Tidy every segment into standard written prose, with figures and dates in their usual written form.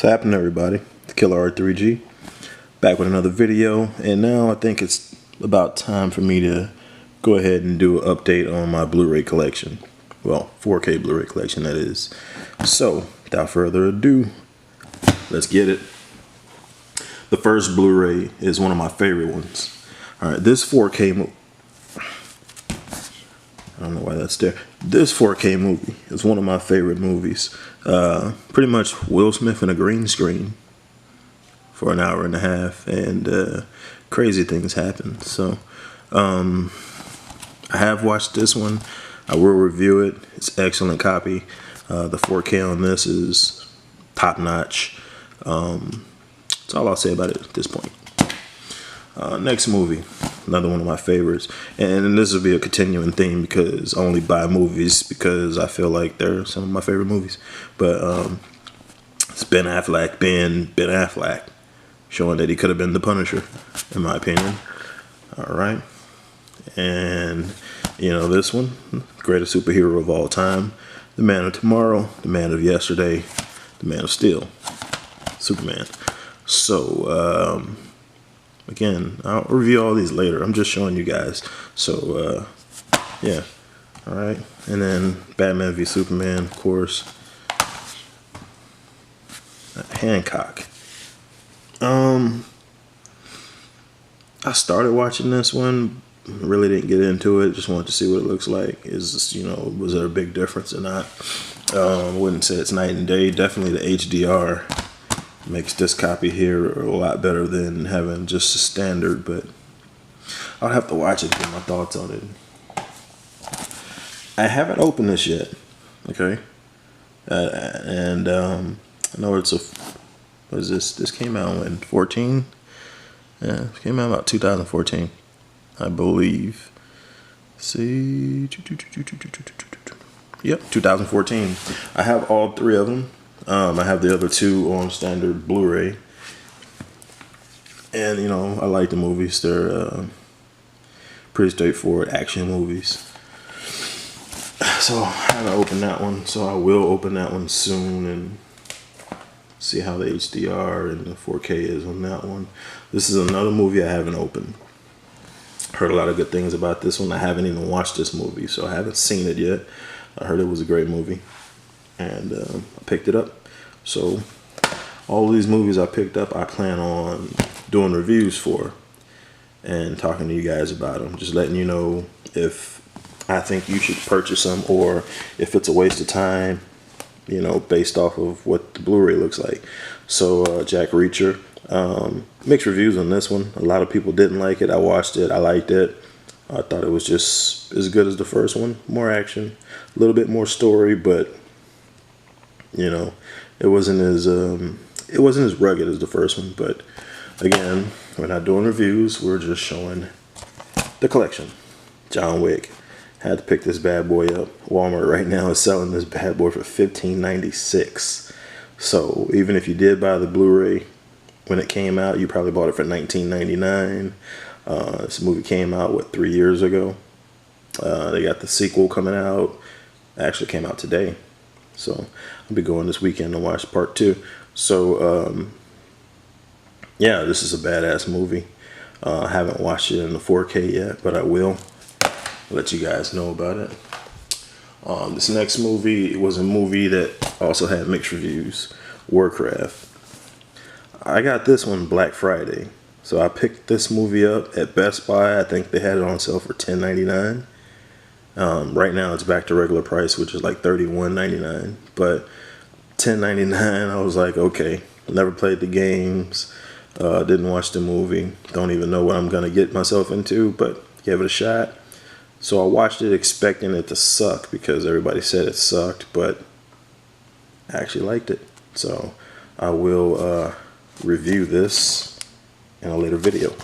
What's happening, everybody? It's Killer R3G back with another video, and now I think it's about time for me to go ahead and do an update on my Blu-ray collection. Well, 4K Blu-ray collection, that is. So, without further ado, let's get it. The first Blu-ray is one of my favorite ones. Alright, this 4K movie, I don't know why that's there. This 4K movie is one of my favorite movies. Pretty much Will Smith in a green screen for an hour and a half, and crazy things happen. So I have watched this one. I will review it. It's an excellent copy. The 4K on this is top notch. That's all I'll say about it at this point. Next movie, another one of my favorites, and this will be a continuing theme because I only buy movies because I feel like they're some of my favorite movies. But it's Ben Affleck, showing that he could have been the Punisher, in my opinion. All right, and you know this one, greatest superhero of all time, the Man of Tomorrow, the Man of Yesterday, the Man of Steel, Superman. So again, I'll review all these later. I'm just showing you guys. So, yeah. Alright. And then Batman v Superman, of course. Hancock. I started watching this one. Really didn't get into it. Just wanted to see what it looks like. Was there a big difference or not? I wouldn't say it's night and day. Definitely the HDR makes this copy here a lot better than having just a standard, but I'll have to watch it to get my thoughts on it. I haven't opened this yet, okay? I know it's what is this? This came out when? 14? Yeah, it came out about 2014, I believe. See? Yep, 2014. I have all three of them. I have the other two on standard Blu-ray, and you know I like the movies. They're pretty straightforward action movies. So I haven't opened that one, so I will open that one soon and see how the HDR and the 4K is on that one. This is another movie I haven't opened. Heard a lot of good things about this one. I haven't even watched this movie, so I haven't seen it yet. I heard it was a great movie, and I picked it up. So all of these movies I picked up, I plan on doing reviews for and talking to you guys about them. Just letting you know if I think you should purchase them or if it's a waste of time, you know, based off of what the Blu-ray looks like. So Jack Reacher, mixed reviews on this one. A lot of people didn't like it. I watched it. I liked it. I thought it was just as good as the first one. More action, a little bit more story, but you know, it wasn't as rugged as the first one. But again, we're not doing reviews. We're just showing the collection. John Wick. Had to pick this bad boy up. Walmart right now is selling this bad boy for $15.96. So even if you did buy the Blu-ray when it came out, you probably bought it for $19.99. This movie came out, what, 3 years ago? They got the sequel coming out. It actually came out today. So I'll be going this weekend to watch part 2. So yeah, this is a badass movie. I haven't watched it in the 4K yet, but I will. I'll let you guys know about it. This next movie was a movie that also had mixed reviews. Warcraft. I got this one Black Friday. So I picked this movie up at Best Buy. I think they had it on sale for $10.99. Right now it's back to regular price, which is like $31.99. But $10.99, I was like, okay. Never played the games. Didn't watch the movie. Don't even know what I'm going to get myself into, but gave it a shot. So I watched it expecting it to suck because everybody said it sucked, but I actually liked it. So I will review this in a later video.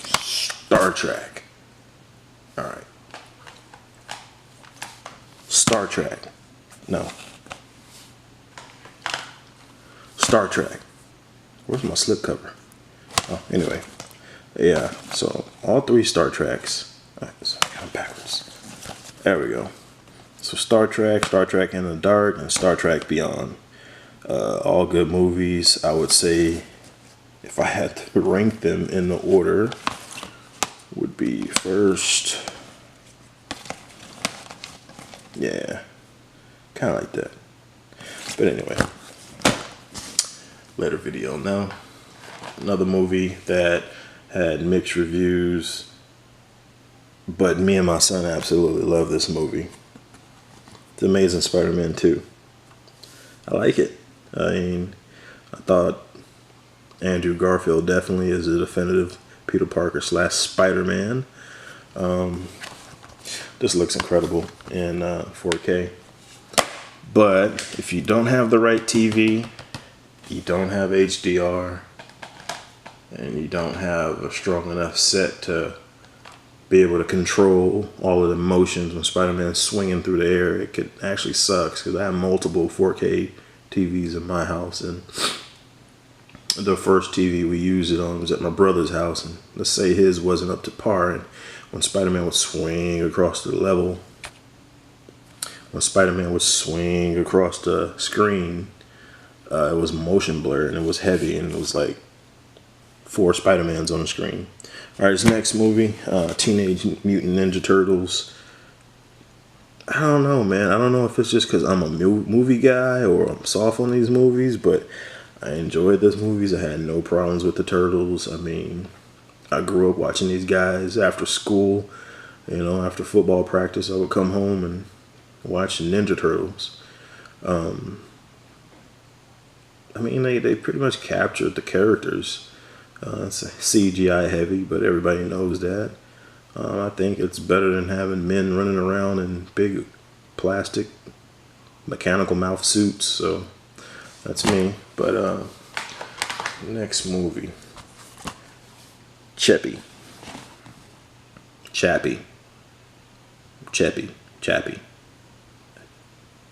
Star Trek. Alright. Star Trek. No. Star Trek. Where's my slipcover? Oh, anyway. Yeah, so all three Star Treks. Alright, so I got them backwards. There we go. So Star Trek in the Dark, and Star Trek Beyond. All good movies. I would say if I had to rank them in the order, would be first. Yeah, kind of like that. But anyway, later video. Now, another movie that had mixed reviews, but me and my son absolutely love this movie. It's Amazing Spider-Man 2. I like it. I mean, I thought Andrew Garfield definitely is a definitive Peter Parker / Spider-Man. This looks incredible in 4K. But if you don't have the right TV, you don't have HDR, and you don't have a strong enough set to be able to control all of the motions when Spider-Man's swinging through the air, it could actually sucks, because I have multiple 4K TVs in my house, and the first TV we used it on was at my brother's house, and let's say his wasn't up to par, and when Spider-Man would swing across the level, when Spider-Man would swing across the screen, it was motion blur, and it was heavy, and it was like 4 Spider-Mans on the screen. Alright, this next movie, Teenage Mutant Ninja Turtles. I don't know, man. I don't know if it's just because I'm a movie guy or I'm soft on these movies, but I enjoyed these movies. I had no problems with the Turtles. I mean, I grew up watching these guys after school. You know, after football practice, I would come home and watch Ninja Turtles. I mean, they pretty much captured the characters. It's CGI heavy, but everybody knows that. I think it's better than having men running around in big plastic mechanical mouth suits. So that's me. But next movie, Chappie.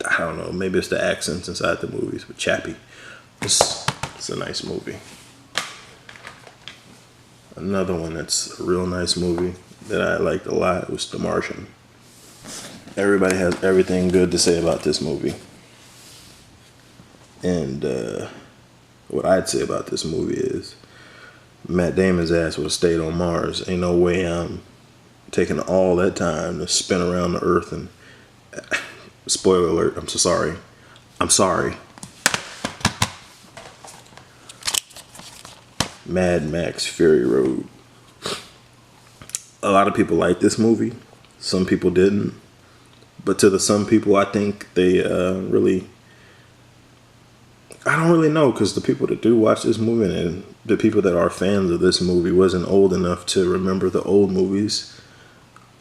I don't know. Maybe it's the accents inside the movies, but Chappie. It's a nice movie. Another one that's a real nice movie that I liked a lot was The Martian. Everybody has everything good to say about this movie. And what I'd say about this movie is Matt Damon's ass would have stayed on Mars. Ain't no way I'm taking all that time to spin around the Earth and... Spoiler alert, I'm so sorry. I'm sorry. Mad Max Fury Road. A lot of people like this movie. Some people didn't. But to the some people, I think they really... I don't really know, because the people that do watch this movie and the people that are fans of this movie wasn't old enough to remember the old movies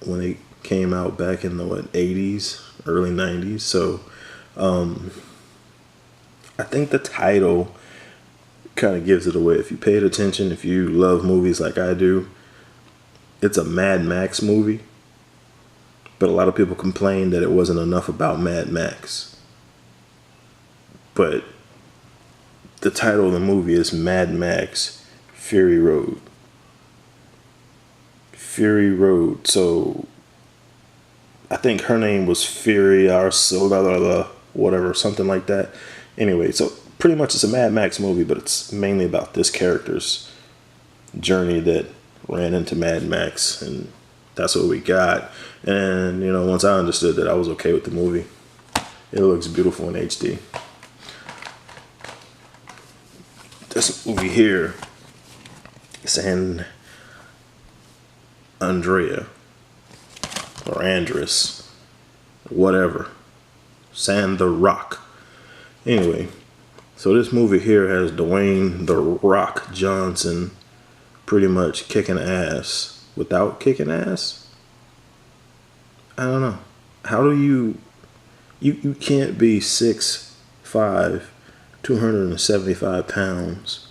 when they came out back in the 80s, early 90s. So I think the title kind of gives it away. If you paid attention, if you love movies like I do, it's a Mad Max movie. But a lot of people complained that it wasn't enough about Mad Max. But the title of the movie is Mad Max Fury Road. Fury Road. So I think her name was Fury or whatever, something like that. Anyway, so pretty much it's a Mad Max movie, but it's mainly about this character's journey that ran into Mad Max, and that's what we got. And, you know, once I understood that, I was okay with the movie. It looks beautiful in HD. This movie here, San Andrea, or Andres, whatever. San the Rock. Anyway, so this movie here has Dwayne The Rock Johnson pretty much kicking ass without kicking ass. I don't know. How do you can't be 6'5", 275 pounds,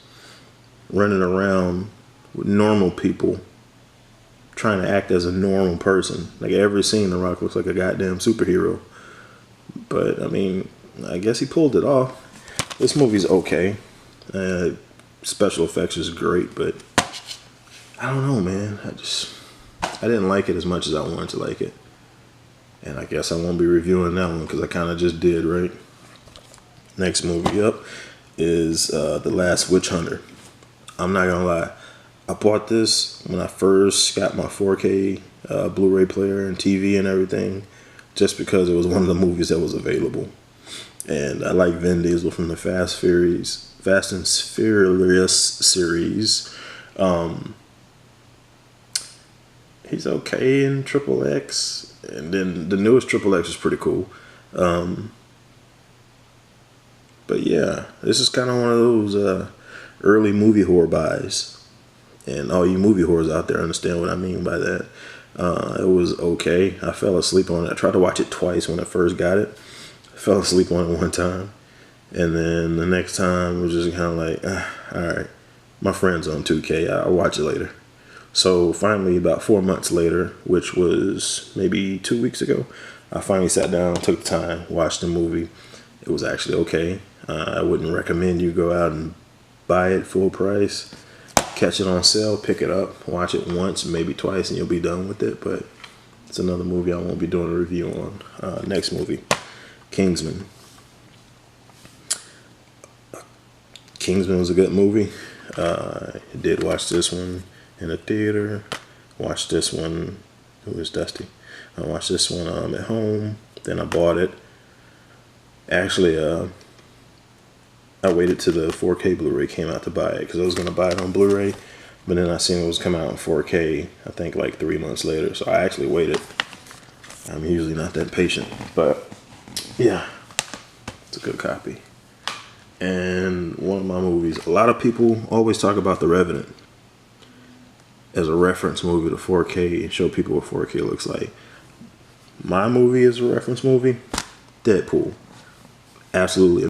running around with normal people, trying to act as a normal person. Like, every scene, The Rock looks like a goddamn superhero. But, I mean, I guess he pulled it off. This movie's okay. Special effects is great, but I don't know, man. I didn't like it as much as I wanted to like it. And I guess I won't be reviewing that one because I kind of just did, right? Next movie up is The Last Witch Hunter. I'm not gonna lie, I bought this when I first got my 4K Blu-ray player and TV and everything, just because it was one of the movies that was available. And I like Vin Diesel from the Fast and Furious series. He's okay in Triple X, and then the newest Triple X is pretty cool. But yeah, this is kind of one of those early movie horror buys. And all you movie horrors out there understand what I mean by that. It was okay. I fell asleep on it. I tried to watch it twice when I first got it. I fell asleep on it one time. And then the next time it was just kind of like, alright, my friend's on 2K. I'll watch it later. So finally, about 4 months later, which was maybe 2 weeks ago, I finally sat down, took the time, watched the movie. It was actually okay. I wouldn't recommend you go out and buy it full price. Catch it on sale, pick it up, watch it once, maybe twice, and you'll be done with it. But it's another movie I won't be doing a review on. Next movie, Kingsman. Kingsman was a good movie. I did watch this one in a theater. Watched this one. It was Dusty. I watched this one at home. Then I bought it. Actually, I waited till the 4K Blu-ray came out to buy it because I was going to buy it on Blu-ray, but then I seen it was coming out in 4K, I think like 3 months later, so I actually waited. I'm usually not that patient, but yeah, it's a good copy. And one of my movies, a lot of people always talk about The Revenant as a reference movie to 4K and show people what 4K looks like. My movie is a reference movie, Deadpool. Absolutely